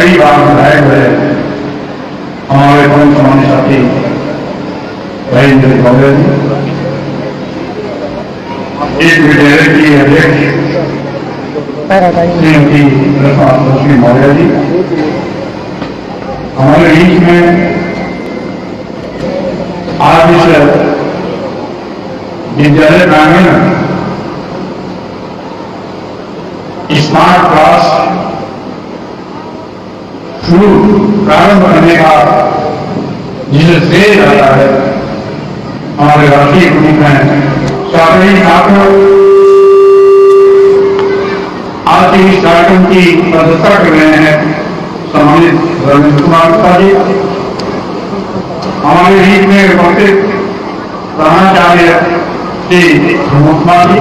कई बार बताए हुए हमारे कौन समाज साथी भाई इंद्र जी, एक विद्यालय की अध्यक्ष श्रीमती लक्ष्मी मौर्य जी, हमारे बीच में आज इस विद्यालय प्रांगण स्मार्ट क्लास शुरू प्रारंभ करने का जिसे श्रेय जाता है हमारे राष्ट्रीय प्रमुख हैं स्वागत छात्र आज के इस कार्यक्रम की अध्यक्षता कर रहे हैं सम्मानित रविंद्र कुमार गुप्ता जी, हमारे बीच में उपस्थित प्रधानाचार्य श्री प्रमोद कुमार जी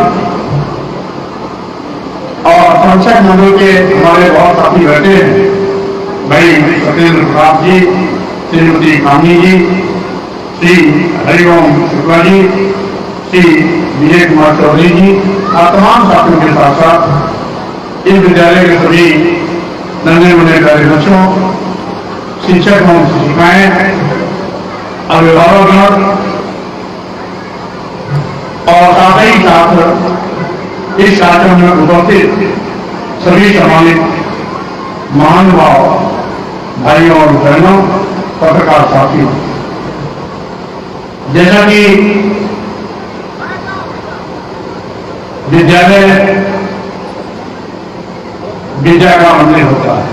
और संसद मंडल के हमारे बहुत साथी बैठे हैं भाई सत्येंद्र प्रताप जी, श्रीमती कामनी जी, श्री हरिओम शुक्ला जी, श्री विजय कुमार चौधरी जी और तमाम साथियों के साथ साथ इस विद्यालय के सभी नन्हे मुन्ने प्यारे बच्चों, शिक्षक एवं शिक्षिकाएं, अभिभावक और साथ ही साथ इस कार्यक्रम में उपस्थित सभी सम्मानित महानुभाव भाइयों और बहनों, पत्रकार साथियों, जैसा कि विद्यालय विद्या का मंदिर होता है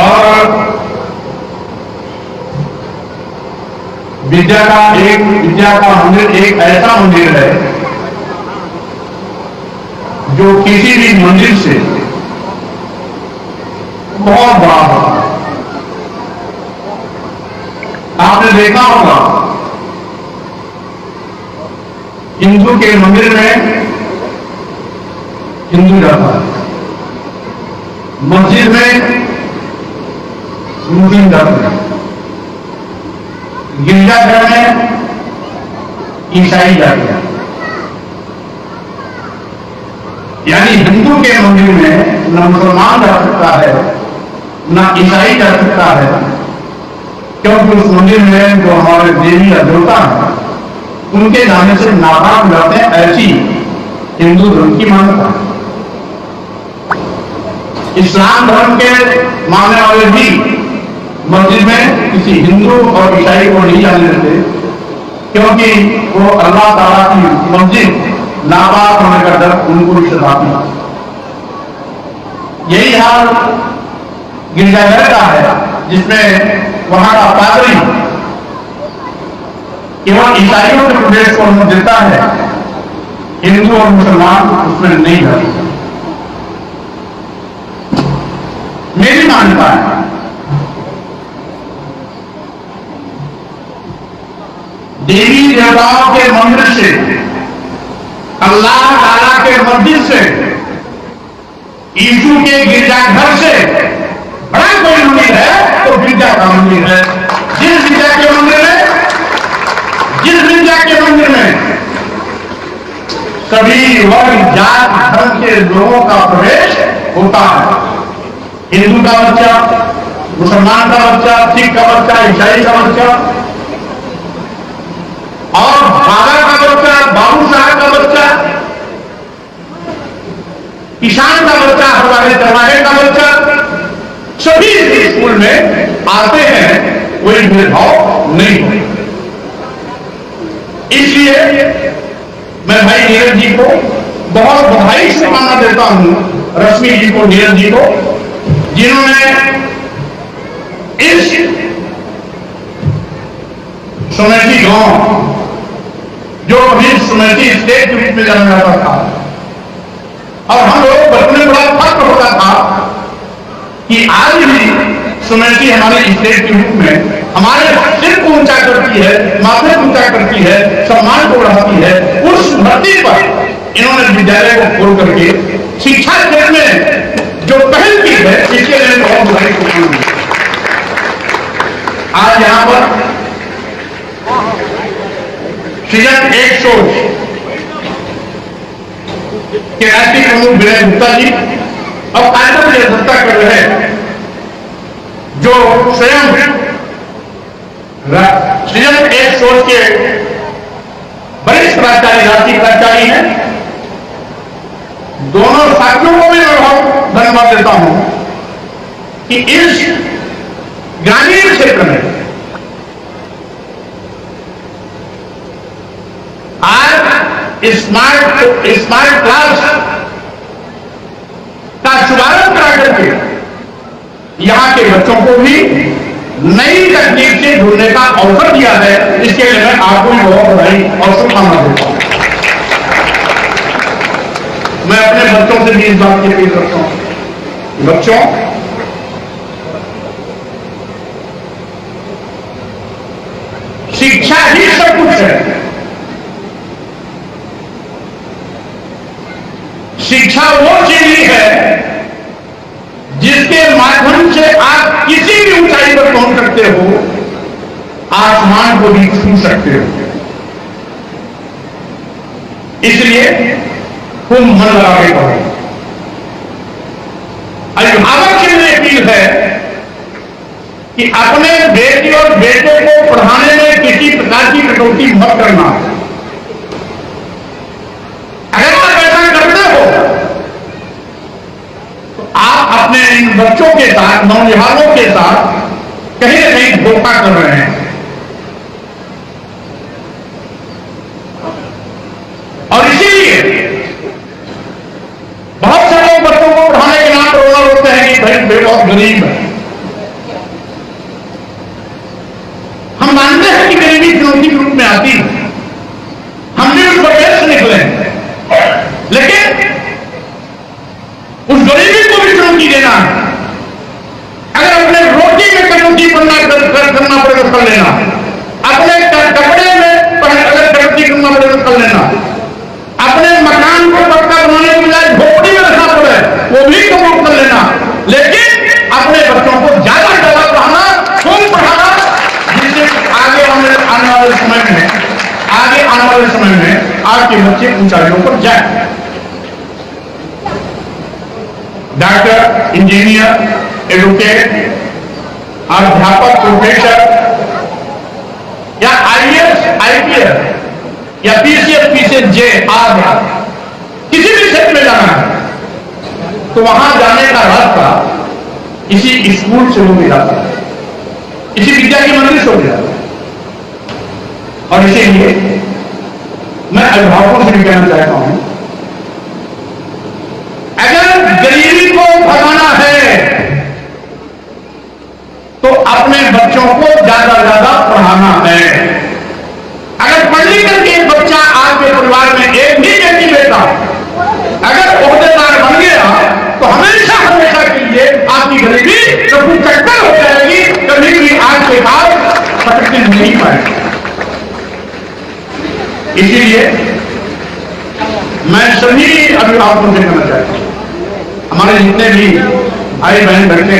और विद्या का मंदिर एक ऐसा मंदिर है जो किसी भी मंदिर से बहुत बड़ा होता है। आपने देखा होगा हिंदू के मंदिर में हिंदू जाता है, मस्जिद में मुस्लिम जाते हैं, गिरजाघर में ईसाई जाते हैं। यानी हिंदू के मंदिर में न मुसलमान जा सकता है न ईसाई जा सकता है, क्योंकि उस मंदिर में जो हमारे देवी या देवता है उनके जाने से नापाक हो जाते हैं, ऐसी हिंदू धर्म की मान्यता है। इस्लाम धर्म के मानने वाले भी मस्जिद में किसी हिंदू और ईसाई को नहीं जाने देते, क्योंकि वो अल्लाह ताला की मस्जिद नापाक होने का डर उनको भी सताती है। यही हाल गिरजाघर का है, जिसमें वहां का पादरी केवल ईसाइयों के प्रदेश को अनुमति देता है, हिंदू और मुसलमान उसमें नहीं जाते। मेरी मान्यता है देवी देवताओं के मंदिर से, अल्लाह ताला के मस्जिद से, यीशु के गिरजाघर से बड़ा कोई मंदिर है तो विद्या का मंदिर है। जिस विद्या के मंदिर में सभी वर्ग जात धर्म के लोगों का प्रवेश होता है, हिंदू का बच्चा, मुसलमान का बच्चा, सिख का बच्चा, ईसाई का बच्चा और बाबा का बच्चा, बाबू साहब का बच्चा, किसान का बच्चा, हमारे दरवाजे का बच्चा, सभी स्कूल में आते हैं, कोई भेदभाव नहीं। इसलिए मैं भाई नीरज जी को बहुत बधाई से मानना देता हूं, रश्मि जी को, नीरज जी को, जिन्होंने इस सुमेठी गांव जो अभी सुमेठी स्टेट के रूप में जाना जाता था, और हम लोग बचपन में बड़ा फर्क होता था कि आज भी सुमेठी हमारे स्टेट के रूप में हमारे सिर को ऊंचा करती है, माथे को ऊंचा करती है, सम्मान को बढ़ाती है। उस धरती पर इन्होंने विद्यालय को खोल करके शिक्षा क्षेत्र में जो पहल की है, इसके लिए बहुत बधाई को। आज यहां पर सृजन एक सोच राष्ट्रीय प्रमुख विनय गुप्ता जी और कार्यक्रम की अध्यक्षता कर रहे हैं, जो स्वयं सृजन एक सोच के वरिष्ठ प्राचार्य, राष्ट्रीय प्राचार्य हैं। दोनों साथियों को भी मैं बहुत धन्यवाद देता हूं कि इस ग्रामीण क्षेत्र में आज स्मार्ट क्लास का शुभारंभ करा करके यहां के बच्चों को भी नई तकनीक से जुड़ने का अवसर दिया है। इसके लिए मैं आपको भी बहुत बधाई और शुभकामना देता हूं। मैं अपने बच्चों से भी इस बात की अपील करता हूं, बच्चों शिक्षा ही सब कुछ है। शिक्षा वो चीज है जिसके माध्यम से आप किसी भी ऊंचाई पर पहुंच सकते हो, आसमान को भी छू सकते हो। इसलिए खूब मन लगा के पढ़ो। अभिभावक की मेरी अपील है कि अपने बेटी और बेटे को पढ़ाने में किसी प्रकार की कटौती मत करना। अगर आप ऐसा करते हो तो आप अपने इन बच्चों के साथ, नौजवानों के साथ कहीं न कहीं धोखा कर रहे हैं। और इसीलिए बहुत से लोग बच्चों को पढ़ाने के नाम पर रोना रोते हैं कि भाई बहुत गरीब है। हम मानते हैं कि गरीबी चुनौती के रूप में आती है, हम भी उस प्रदेश से निकले हैं, लेकिन उस गरीबी को भी चुनौती देना है। अगर अपने रोटी में कटौती करना पड़ेगा कर लेना, अपने कपड़े में अगर कटौती करना पड़ेगा कर लेना, अपने मकान को पक्का बनाने के बजाय झोपड़ी में रखना पड़े वो भी कबूल कर लेना, लेकिन अपने बच्चों को ज्यादा से ज्यादा पढ़ाना, खूब पढ़ाना, जिससे आगे आने वाले समय में आपके बच्चे ऊंचाइयों पर जाए। डॉक्टर, इंजीनियर, एडवोकेट, अध्यापक, प्रोफेसर या आईएएस, आईपीएस या पीसीएस, पीसीजे आदि किसी भी क्षेत्र में जाना है तो वहां जाने का रास्ता इसी स्कूल से हो जाता है, इसी विद्या की मंदिर से हो जाता है। और इसीलिए मैं अभिभावकों से भी कहना चाहता हूं, अगर गरीबी को भगाना है तो अपने बच्चों को ज्यादा से ज्यादा पढ़ाना है। अगर पढ़ लिख करके एक बच्चा आपके परिवार में, एक भी बेटी बेटा अगर ओहदेदार बन गया तो हमेशा हमेशा के लिए आपकी गरीबी कभी चक्कर हो जाएगी, कभी भी आपके पास पटकने नहीं पाएगी। इसीलिए मैं सभी अभिभावकों से कहना चाहता हूं, हमारे जितने भी भाई बहन बैठे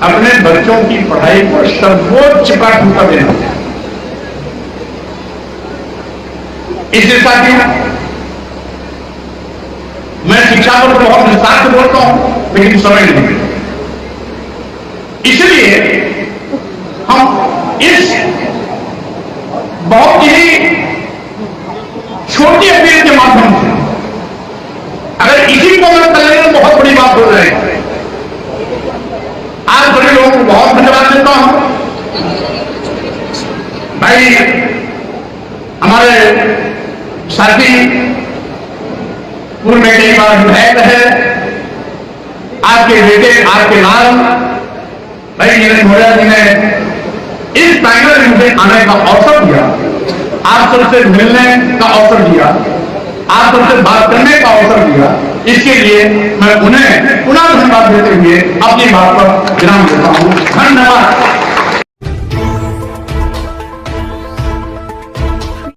अपने बच्चों की पढ़ाई को सर्वोच्च प्राथमिकता देना। इसलिए साथियों, मैं शिक्षा पर बहुत विस्तार से बोलता हूं, लेकिन समय नहीं। इसलिए हम इस बहुत ही छोटी अपील के माध्यम से, अगर इसी को मैं कर लें तो बहुत बड़ी बात हो जाएगी। आज बड़े लोगों को बहुत धन्यवाद देता हूं। भाई हमारे साथी पूर्व में कई बार विधायक है, आपके बेटे आपके लाल भाई नीरज मोरिया जी ने इस पैनल में मुझे आने का अवसर दिया, आप सबसे मिलने का अवसर दिया, आप सबसे बात करने का अवसर दिया। इसके लिए मैं उन्हें पुनः धन्यवाद देते हुए अपनी बात पर विराम देता हूं। धन्यवाद।